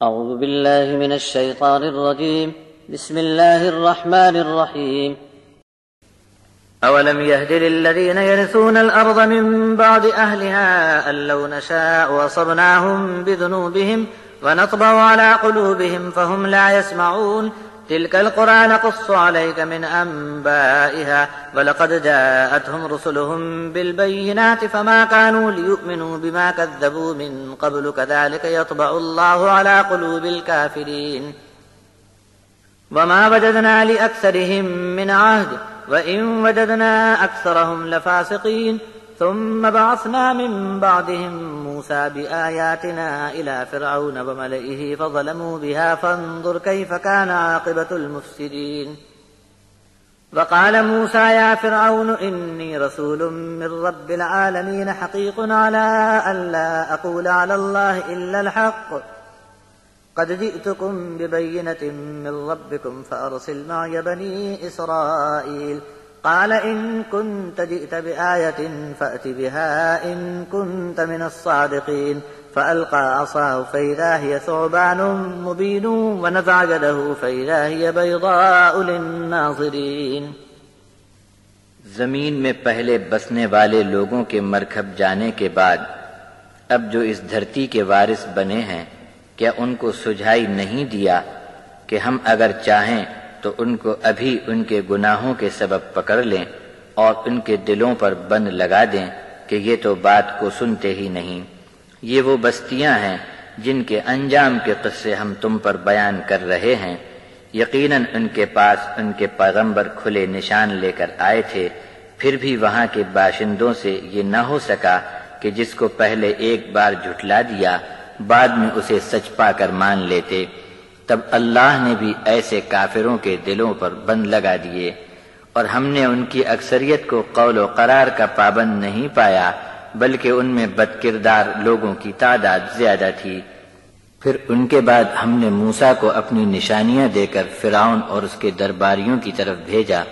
أعوذ بالله من الشيطان الرجيم. بسم الله الرحمن الرحيم. أولم يهد للذين يرثون الأرض من بعد أهلها أن لو نشاء أصبناهم بذنوبهم ونطبع على قلوبهم فهم لا يسمعون تلك القرى نقص عليك من أنبائها ولقد جاءتهم رسلهم بالبينات فما كانوا ليؤمنوا بما كذبوا من قبل كذلك يطبع الله على قلوب الكافرين وما وجدنا لأكثرهم من عهد وإن وجدنا أكثرهم لفاسقين ثم بعثنا من بعدهم موسى بآياتنا إلى فرعون وملئه فظلموا بها فانظر كيف كان عاقبة المفسدين وقال موسى يا فرعون إني رسول من رب العالمين حقيق على أن لا أقول على الله إلا الحق قد جئتكم ببينة من ربكم فأرسل معي بني إسرائيل قال إن كنت جئت بآية فأت بها إن كنت من الصادقين فألقى عصاه فإذا هي ثعبان مبين ونزع يده فإذا هي بيضاء للناظرين. زمین میں پہلے بسنے والے لوگوں کے مرکب جانے کے بعد اب جو اس دھرتی کے وارث بنے ہیں کیا ان کو سجھائی نہیں دیا کہ ہم اگر چاہیں تو ان کو ابھی ان کے گناہوں کے سبب پکڑ لیں اور ان کے دلوں پر بند لگا دیں کہ یہ تو بات کو سنتے ہی نہیں. یہ وہ بستیاں ہیں جن کے انجام کے قصے ہم تم پر بیان کر رہے ہیں. یقیناً ان کے پاس ان کے پیغمبر کھلے نشان لے کر آئے تھے، پھر بھی وہاں کے باشندوں سے یہ نہ ہو سکا کہ جس کو پہلے ایک بار جھٹلا دیا بعد میں اسے سچ پا کر مان لیتے. تب اللہ نے بھی ایسے کافروں کے دلوں پر بند لگا دیے اور ہم نے ان کی اکثریت کو قول و قرار کا پابند نہیں پایا بلکہ ان میں بد کردار لوگوں کی تعداد زیادہ تھی. پھر ان کے بعد ہم نے موسیٰ کو اپنی نشانیاں دے کر فرعون اور اس کے درباریوں کی طرف بھیجا.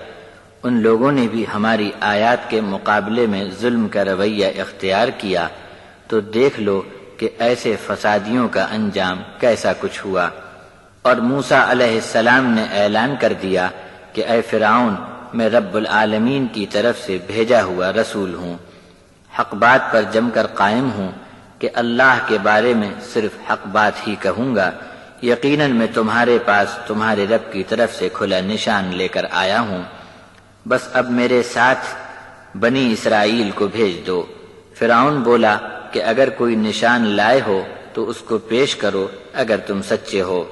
ان لوگوں نے بھی ہماری آیات کے مقابلے میں ظلم کا رویہ اختیار کیا تو دیکھ لو کہ ایسے فسادیوں کا انجام کیسا کچھ ہوا. اور موسیٰ علیہ السلام نے اعلان کر دیا کہ اے فرعون میں رب العالمین کی طرف سے بھیجا ہوا رسول ہوں، حق بات پر جم کر قائم ہوں کہ اللہ کے بارے میں صرف حق بات ہی کہوں گا. یقیناً میں تمہارے پاس تمہارے رب کی طرف سے کھلا نشان لے کر آیا ہوں، بس اب میرے ساتھ بنی اسرائیل کو بھیج دو. فرعون بولا کہ اگر کوئی نشان لائے ہو تو اس کو پیش کرو اگر تم سچے ہو.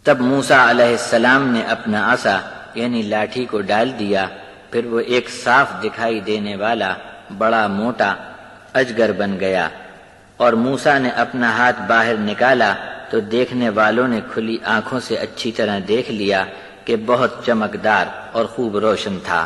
تب موسیٰ علیہ السلام نے اپنا عصا یعنی لاٹھی کو ڈال دیا، پھر وہ ایک صاف دکھائی دینے والا بڑا موٹا اجگر بن گیا. اور موسیٰ نے اپنا ہاتھ باہر نکالا تو دیکھنے والوں نے کھلی آنکھوں سے اچھی طرح دیکھ لیا کہ بہت چمکدار اور خوب روشن تھا.